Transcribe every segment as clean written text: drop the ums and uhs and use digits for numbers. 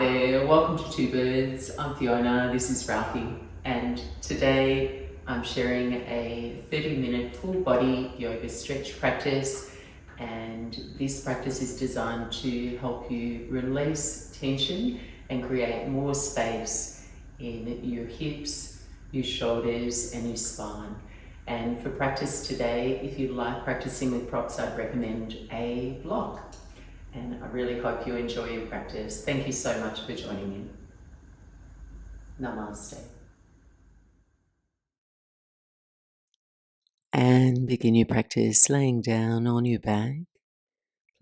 there, welcome to Two Birds. I'm Fiona, this is Ralphie, and today I'm sharing a 30-minute full body yoga stretch practice, and this practice is designed to help you release tension and create more space in your hips, your shoulders and your spine. And for practice today, if you like practicing with props, I'd recommend a block. And I really hope you enjoy your practice. Thank you so much for joining in. Namaste. And begin your practice laying down on your back.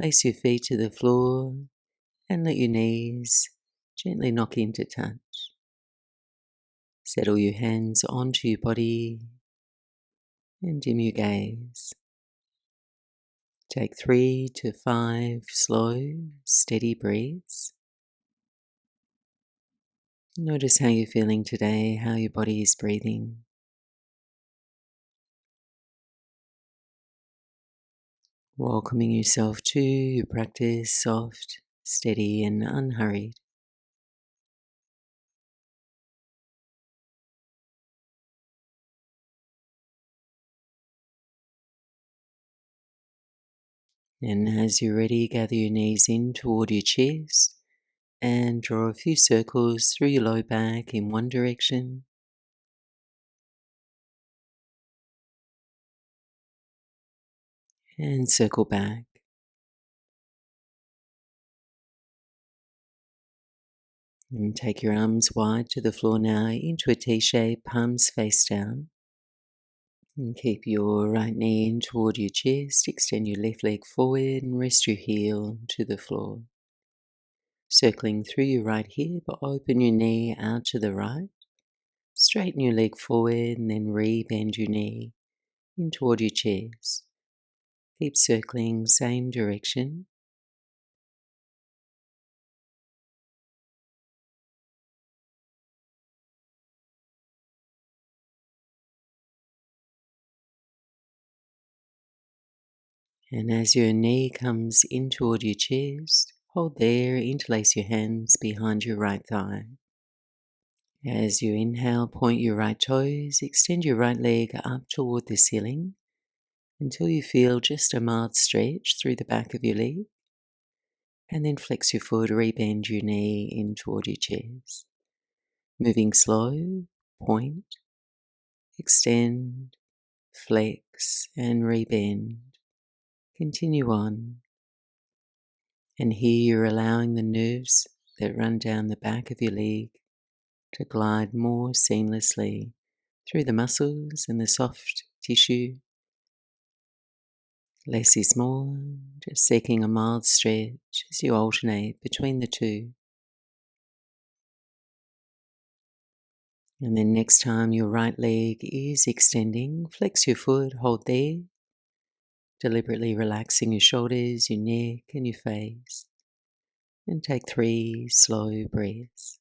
Place your feet to the floor and let your knees gently knock into touch. Settle your hands onto your body and dim your gaze. Take 3 to 5 slow, steady breaths. Notice how you're feeling today, how your body is breathing. Welcoming yourself to your practice, soft, steady and unhurried. And as you're ready, gather your knees in toward your chest and draw a few circles through your low back in one direction. And circle back. And take your arms wide to the floor now into a T shape, palms face down. And keep your right knee in toward your chest, extend your left leg forward and rest your heel to the floor. Circling through your right hip, open your knee out to the right. Straighten your leg forward and then re-bend your knee in toward your chest. Keep circling, same direction. And as your knee comes in toward your chest, hold there, interlace your hands behind your right thigh. As you inhale, point your right toes, extend your right leg up toward the ceiling until you feel just a mild stretch through the back of your leg. And then flex your foot, re-bend your knee in toward your chest. Moving slow, point, extend, flex and re-bend. Continue on. And here you're allowing the nerves that run down the back of your leg to glide more seamlessly through the muscles and the soft tissue. Less is more, just seeking a mild stretch as you alternate between the two. And then next time your right leg is extending, flex your foot, hold there, deliberately relaxing your shoulders, your neck and your face. And take 3 slow breaths.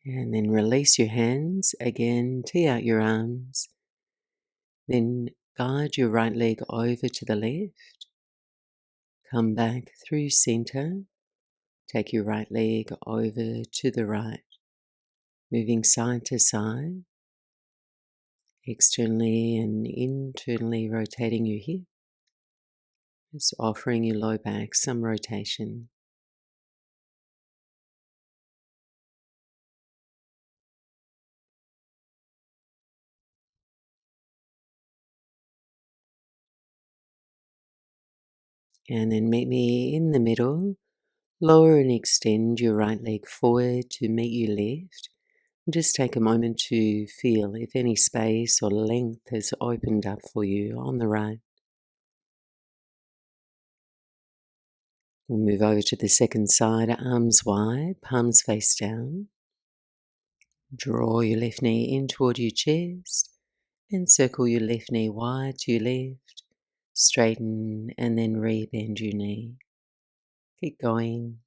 And then release your hands. Again, tee out your arms. Then guide your right leg over to the left. Come back through center. Take your right leg over to the right. Moving side to side. Externally and internally rotating your hip. Just offering your low back some rotation. And then meet me in the middle. Lower and extend your right leg forward to meet your left. And just take a moment to feel if any space or length has opened up for you on the right. We'll move over to the second side, arms wide, palms face down. Draw your left knee in toward your chest and circle your left knee wide to your left. Straighten and then re-bend your knee. Keep going.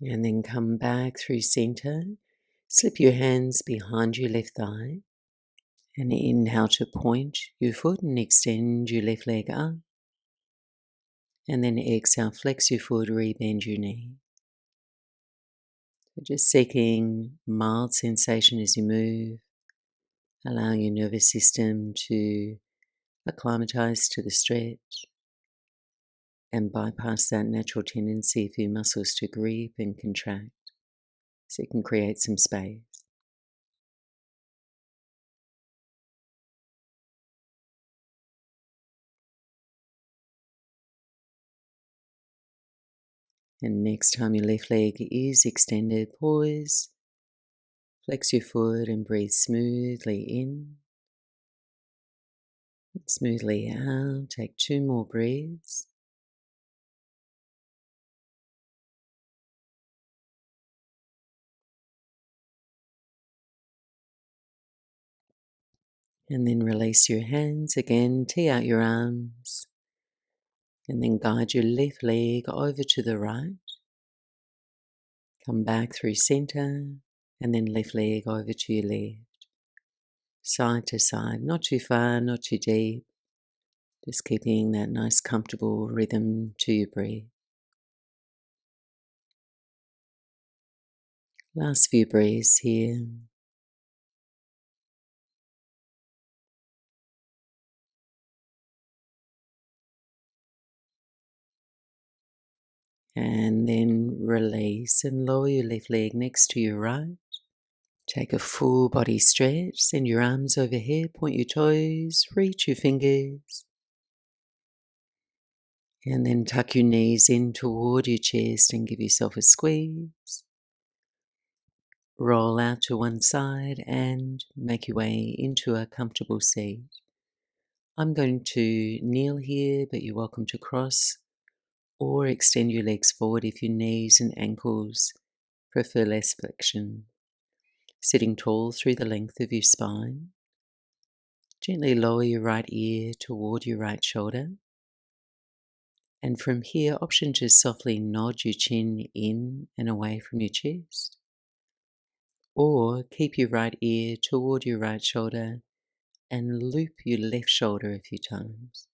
And then come back through center. Slip your hands behind your left thigh. And inhale to point your foot and extend your left leg up. And then exhale, flex your foot, rebend your knee. So just seeking mild sensation as you move, allowing your nervous system to acclimatize to the stretch and bypass that natural tendency for your muscles to grip and contract so you can create some space. And next time your left leg is extended, pause, flex your foot and breathe smoothly in. Smoothly out. Take 2 more breaths. And then release your hands again. Tee out your arms. And then guide your left leg over to the right. Come back through center. And then left leg over to your left. Side to side. Not too far, not too deep. Just keeping that nice comfortable rhythm to your breath. Last few breaths here. And then release and lower your left leg next to your right. Take a full body stretch. Send your arms overhead, point your toes, reach your fingers. And then tuck your knees in toward your chest and give yourself a squeeze. Roll out to one side and make your way into a comfortable seat. I'm going to kneel here, but you're welcome to cross or extend your legs forward if your knees and ankles prefer less flexion. Sitting tall through the length of your spine. Gently lower your right ear toward your right shoulder. And from here, option to softly nod your chin in and away from your chest. Or keep your right ear toward your right shoulder and loop your left shoulder a few times.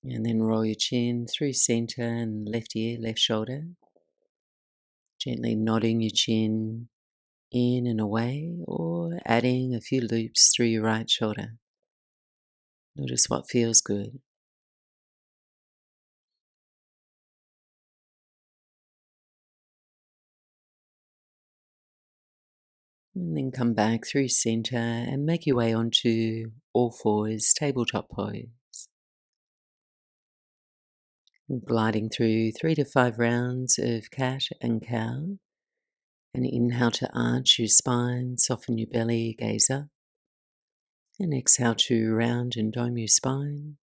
And then roll your chin through center and left ear, left shoulder. Gently nodding your chin in and away, or adding a few loops through your right shoulder. Notice what feels good. And then come back through center and make your way onto all fours, tabletop pose. Gliding through 3 to 5 rounds of cat and cow. And inhale to arch your spine, soften your belly, gaze up. And exhale to round and dome your spine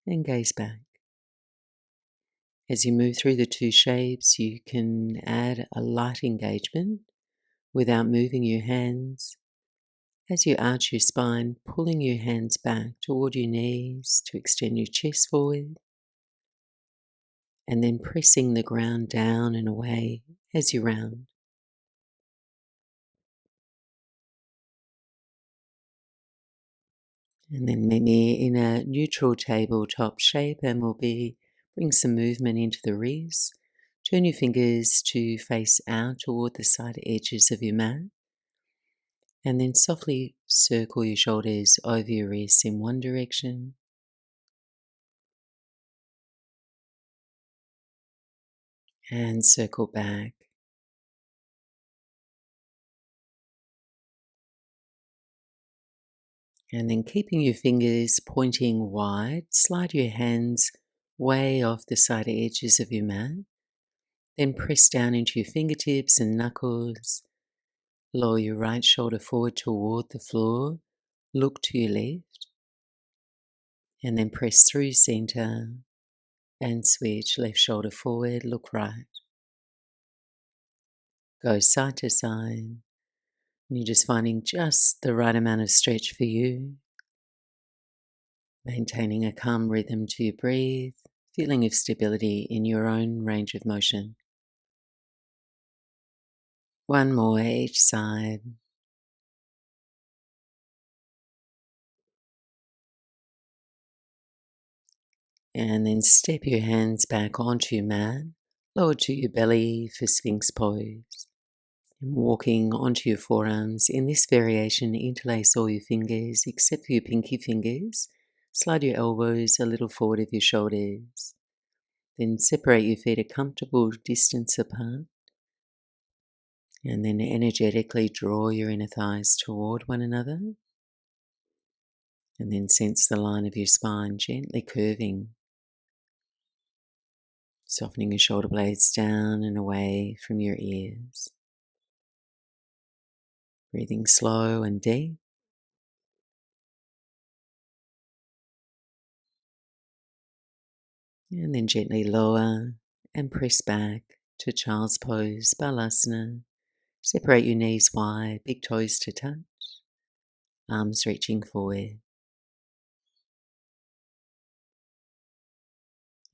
and gaze back. As you move through the two shapes, you can add a light engagement without moving your hands. As you arch your spine, pulling your hands back toward your knees to extend your chest forward, and then pressing the ground down and away as you round. And then meet me in a neutral tabletop shape, and bring some movement into the wrists. Turn your fingers to face out toward the side edges of your mat. And then softly circle your shoulders over your wrists in one direction. And circle back. And then keeping your fingers pointing wide, slide your hands way off the side edges of your mat. Then press down into your fingertips and knuckles. Lower your right shoulder forward toward the floor. Look to your left. And then press through center and switch left shoulder forward, look right. Go side to side. And you're just finding just the right amount of stretch for you. Maintaining a calm rhythm to your breathe, feeling of stability in your own range of motion. One more each side. And then step your hands back onto your mat, lower to your belly for Sphinx pose. And walking onto your forearms, in this variation, interlace all your fingers except for your pinky fingers. Slide your elbows a little forward of your shoulders. Then separate your feet a comfortable distance apart. And then energetically draw your inner thighs toward one another. And then sense the line of your spine gently curving, softening your shoulder blades down and away from your ears. Breathing slow and deep. And then gently lower and press back to Child's Pose, Balasana. Separate your knees wide, big toes to touch, arms reaching forward.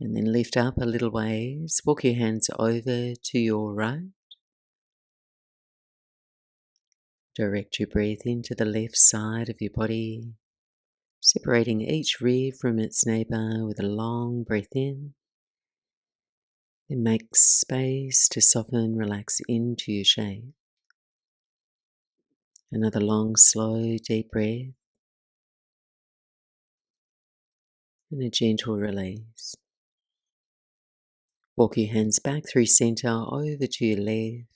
And then lift up a little ways, walk your hands over to your right. Direct your breath into the left side of your body, separating each rib from its neighbour with a long breath in. Then make space to soften, relax into your shape. Another long, slow, deep breath. And a gentle release. Walk your hands back through center over to your left.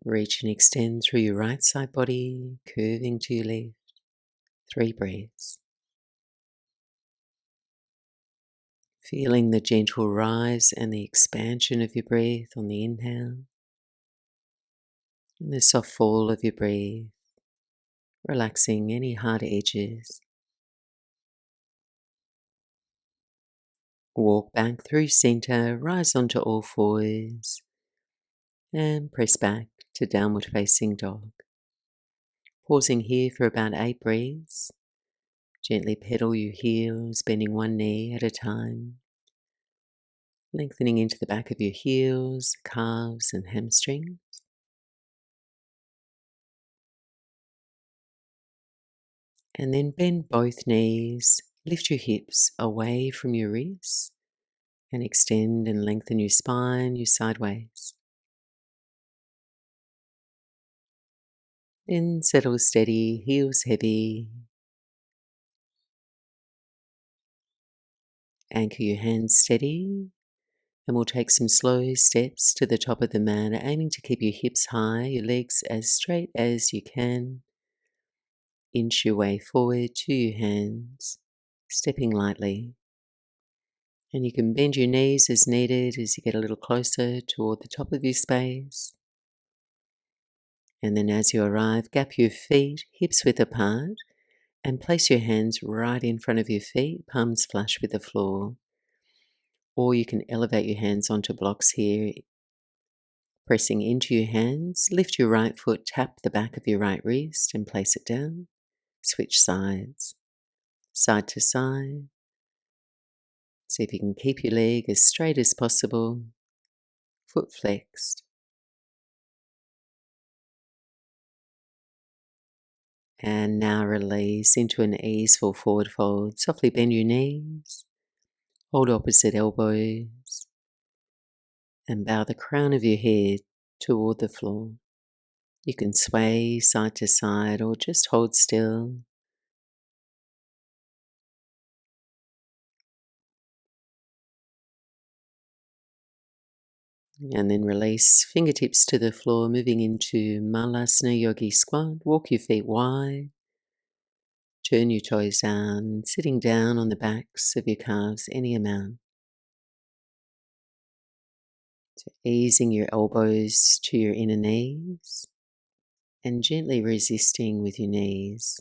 Reach and extend through your right side body, curving to your left. 3 breaths. Feeling the gentle rise and the expansion of your breath on the inhale. And the soft fall of your breath, relaxing any hard edges. Walk back through center, rise onto all fours, and press back to downward facing dog. Pausing here for about 8 breaths. Gently pedal your heels, bending one knee at a time. Lengthening into the back of your heels, calves and hamstrings. And then bend both knees, lift your hips away from your wrists, and extend and lengthen your spine, your sideways. Then settle steady, heels heavy. Anchor your hands steady, and we'll take some slow steps to the top of the mat, aiming to keep your hips high, your legs as straight as you can. Inch your way forward to your hands, stepping lightly. And you can bend your knees as needed as you get a little closer toward the top of your space. And then as you arrive, gap your feet hips width apart and place your hands right in front of your feet, palms flush with the floor. Or you can elevate your hands onto blocks here, pressing into your hands. Lift your right foot, tap the back of your right wrist and place it down. Switch sides, side to side. See if you can keep your leg as straight as possible, foot flexed. And now release into an easeful forward fold. Softly bend your knees, hold opposite elbows, and bow the crown of your head toward the floor. You can sway side to side or just hold still. And then release fingertips to the floor, moving into Malasana Yogi Squat. Walk your feet wide. Turn your toes down, sitting down on the backs of your calves any amount. So easing your elbows to your inner knees and gently resisting with your knees.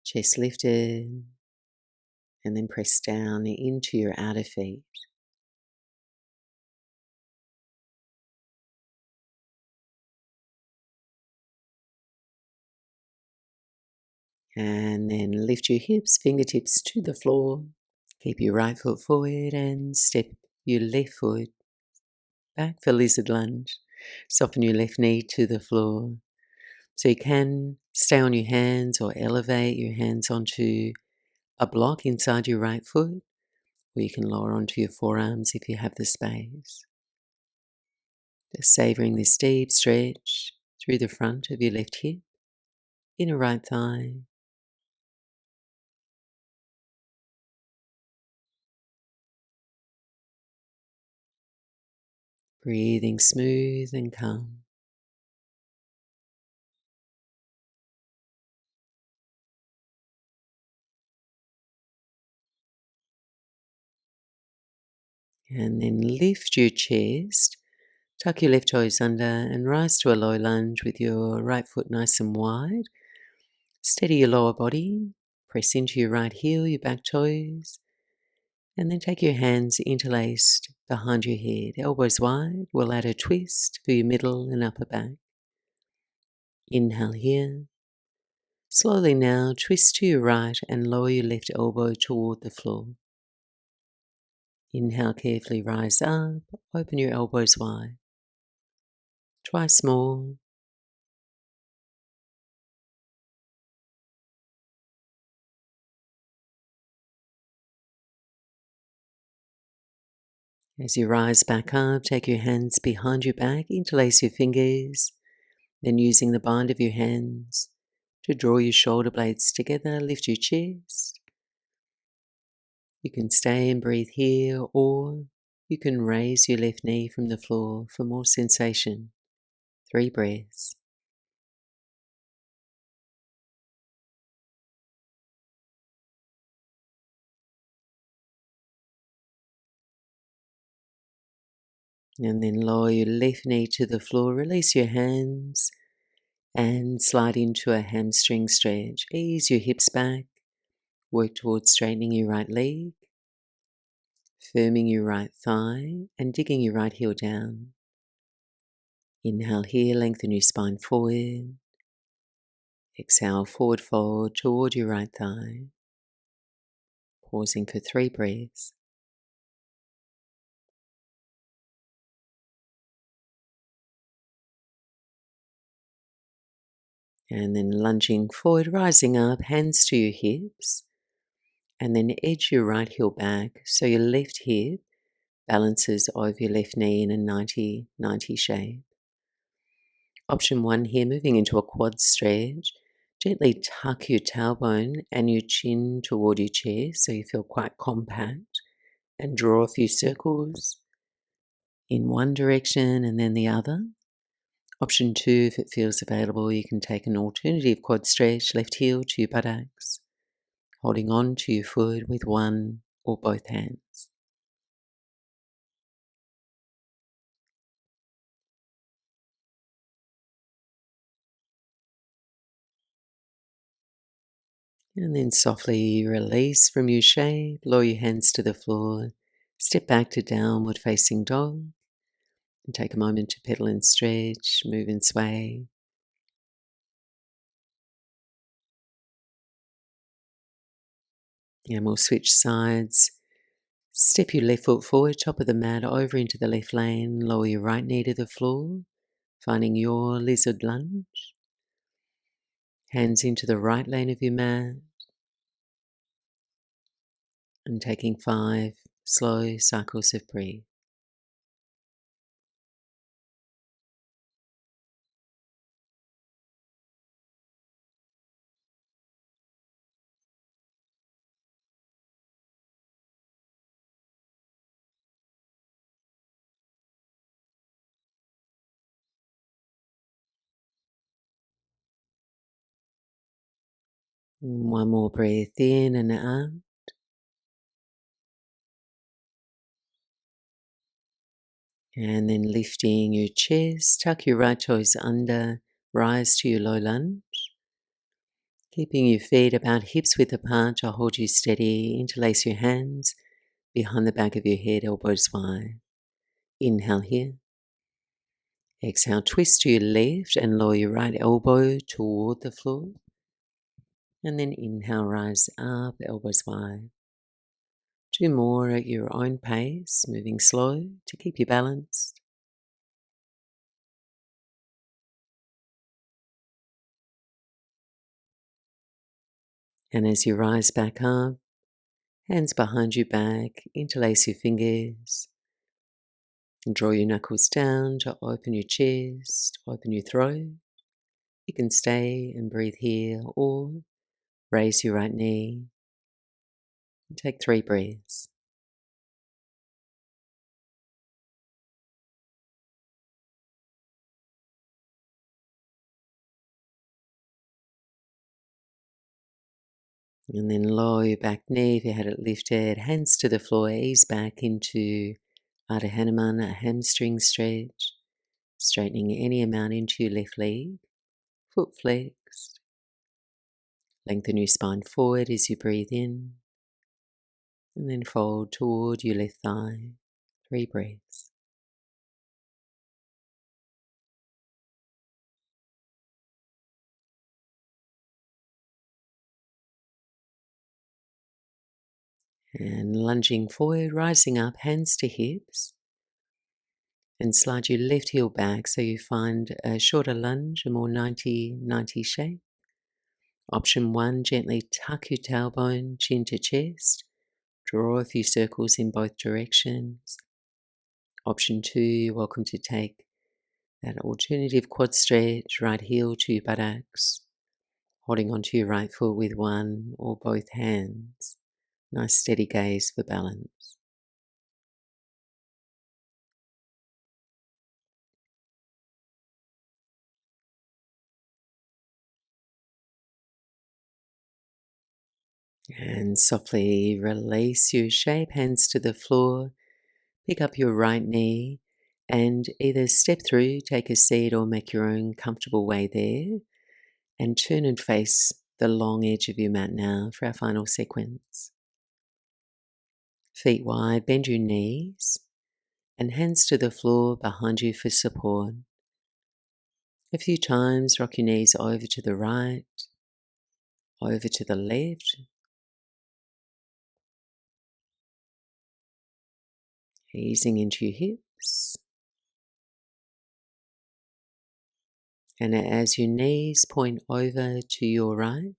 Chest lifted and then press down into your outer feet. And then lift your hips, fingertips to the floor. Keep your right foot forward and step your left foot back for lizard lunge. Soften your left knee to the floor. So you can stay on your hands or elevate your hands onto a block inside your right foot, or you can lower onto your forearms if you have the space. Just savouring this deep stretch through the front of your left hip, inner right thigh. Breathing smooth and calm. And then lift your chest, tuck your left toes under and rise to a low lunge with your right foot nice and wide. Steady your lower body, press into your right heel, your back toes, and then take your hands interlaced behind your head, elbows wide. We'll add a twist for your middle and upper back. Inhale here. Slowly now twist to your right and lower your left elbow toward the floor. Inhale carefully, rise up, open your elbows wide. Twice more. As you rise back up, take your hands behind your back, interlace your fingers, then using the bind of your hands to draw your shoulder blades together, lift your chest. You can stay and breathe here, or you can raise your left knee from the floor for more sensation. 3 breaths. And then lower your left knee to the floor, release your hands and slide into a hamstring stretch. Ease your hips back, work towards straightening your right leg, firming your right thigh and digging your right heel down. Inhale here, lengthen your spine forward. Exhale, forward fold toward your right thigh. Pausing for 3 breaths. And then lunging forward, rising up, hands to your hips. And then edge your right heel back so your left hip balances over your left knee in a 90-90 shape. Option 1 here, moving into a quad stretch. Gently tuck your tailbone and your chin toward your chest so you feel quite compact, and draw a few circles in one direction and then the other. Option 2, if it feels available, you can take an alternative quad stretch, left heel to your buttocks, holding on to your foot with one or both hands. And then softly release from your shape, lower your hands to the floor, step back to downward facing dog, and take a moment to pedal and stretch, move and sway. And we'll switch sides. Step your left foot forward, top of the mat, over into the left lane, lower your right knee to the floor, finding your lizard lunge. Hands into the right lane of your mat, and taking 5 slow cycles of breath. And one more breath in and out. And then lifting your chest, tuck your right toes under, rise to your low lunge. Keeping your feet about hips width apart to hold you steady, interlace your hands behind the back of your head, elbows wide. Inhale here. Exhale, twist to your left and lower your right elbow toward the floor. And then inhale, rise up, elbows wide. 2 more at your own pace, moving slow to keep you balanced. And as you rise back up, hands behind your back, interlace your fingers, and draw your knuckles down to open your chest, open your throat. You can stay and breathe here or raise your right knee and take 3 breaths. And then lower your back knee if you had it lifted, hands to the floor, ease back into Ardha Hanuman, a hamstring stretch, straightening any amount into your left leg, foot flexed. Lengthen your spine forward as you breathe in, and then fold toward your left thigh. 3 breaths. And lunging forward, rising up, hands to hips, and slide your left heel back so you find a shorter lunge, a more 90-90 shape. Option 1, gently tuck your tailbone, chin to chest, draw a few circles in both directions. Option 2, you're welcome to take that alternative quad stretch, right heel to your buttocks, holding onto your right foot with one or both hands. Nice steady gaze for balance. And softly release your shape, hands to the floor, pick up your right knee and either step through, take a seat or make your own comfortable way there, and turn and face the long edge of your mat now for our final sequence. Feet wide, bend your knees and hands to the floor behind you for support. A few times rock your knees over to the right, over to the left, easing into your hips. And as your knees point over to your right,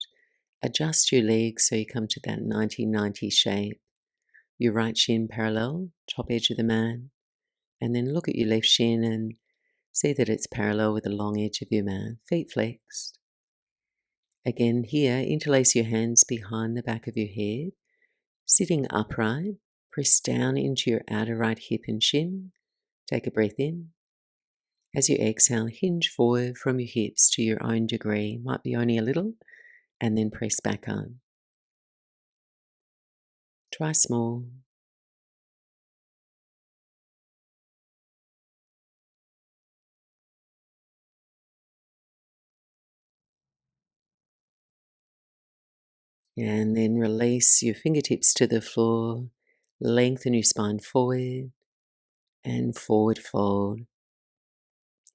adjust your legs so you come to that 90-90 shape. Your right shin parallel, top edge of the mat, and then look at your left shin and see that it's parallel with the long edge of your mat. Feet flexed. Again here, interlace your hands behind the back of your head, sitting upright, press down into your outer right hip and shin. Take a breath in. As you exhale, hinge forward from your hips to your own degree, might be only a little, and then press back on. Try small. And then release your fingertips to the floor, lengthen your spine forward and forward fold.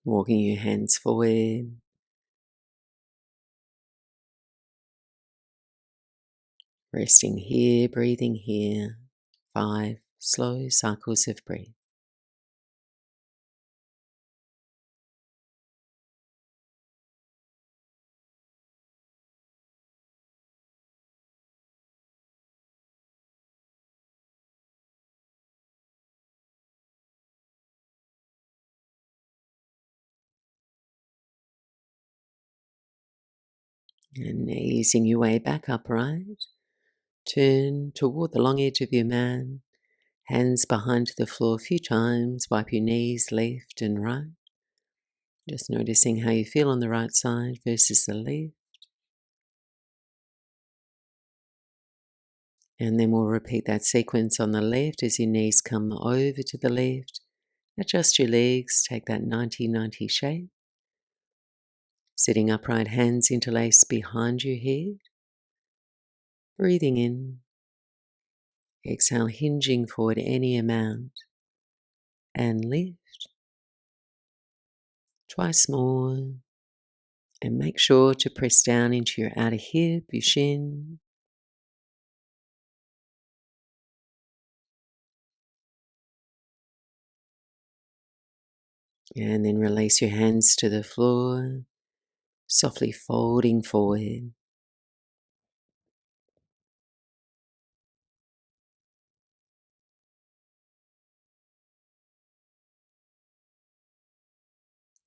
Walking your hands forward. Resting here, breathing here. 5 slow cycles of breath. And easing your way back upright. Turn toward the long edge of your mat. Hands behind the floor a few times. Wipe your knees left and right. Just noticing how you feel on the right side versus the left. And then we'll repeat that sequence on the left as your knees come over to the left. Adjust your legs, take that 90-90 shape. Sitting upright, hands interlaced behind your head. Breathing in. Exhale, hinging forward any amount. And lift. Twice more. And make sure to press down into your outer hip, your shin. And then release your hands to the floor, softly folding forward.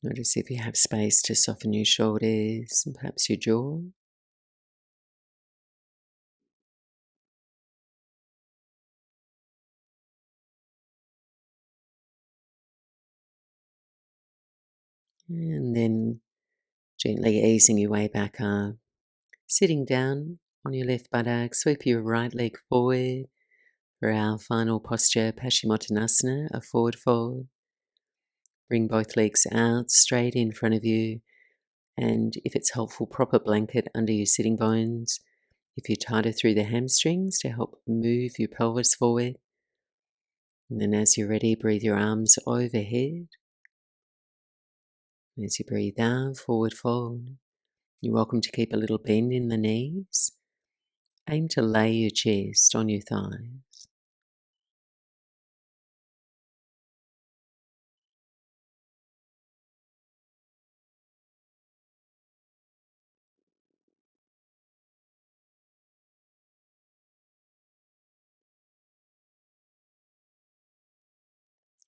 Notice if you have space to soften your shoulders and perhaps your jaw. And then gently easing your way back up. Sitting down on your left buttock, sweep your right leg forward for our final posture, Paschimottanasana, a forward fold. Bring both legs out straight in front of you, and if it's helpful, prop a blanket under your sitting bones. If you're tighter through the hamstrings to help move your pelvis forward. And then as you're ready, breathe your arms overhead. As you breathe out, forward fold. You're welcome to keep a little bend in the knees. Aim to lay your chest on your thighs.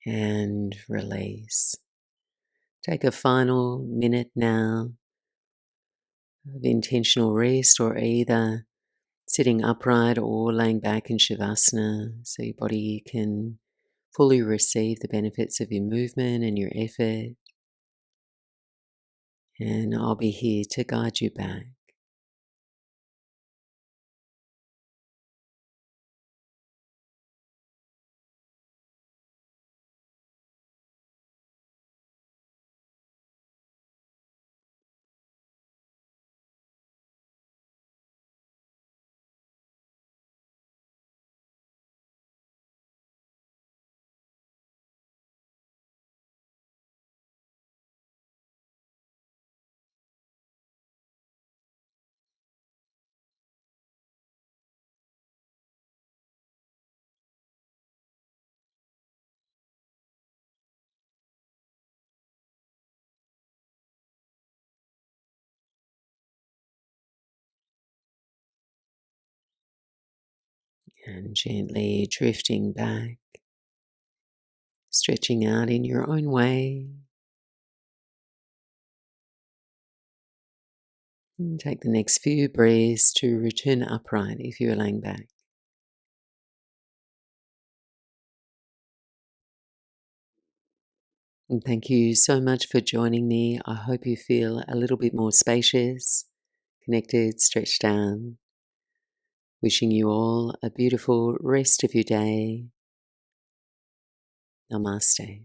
And release. Take a final minute now of intentional rest, or either sitting upright or laying back in Shavasana, so your body can fully receive the benefits of your movement and your effort. And I'll be here to guide you back. And gently drifting back, stretching out in your own way. And take the next few breaths to return upright if you are laying back. And thank you so much for joining me. I hope you feel a little bit more spacious, connected, stretched out. Wishing you all a beautiful rest of your day. Namaste.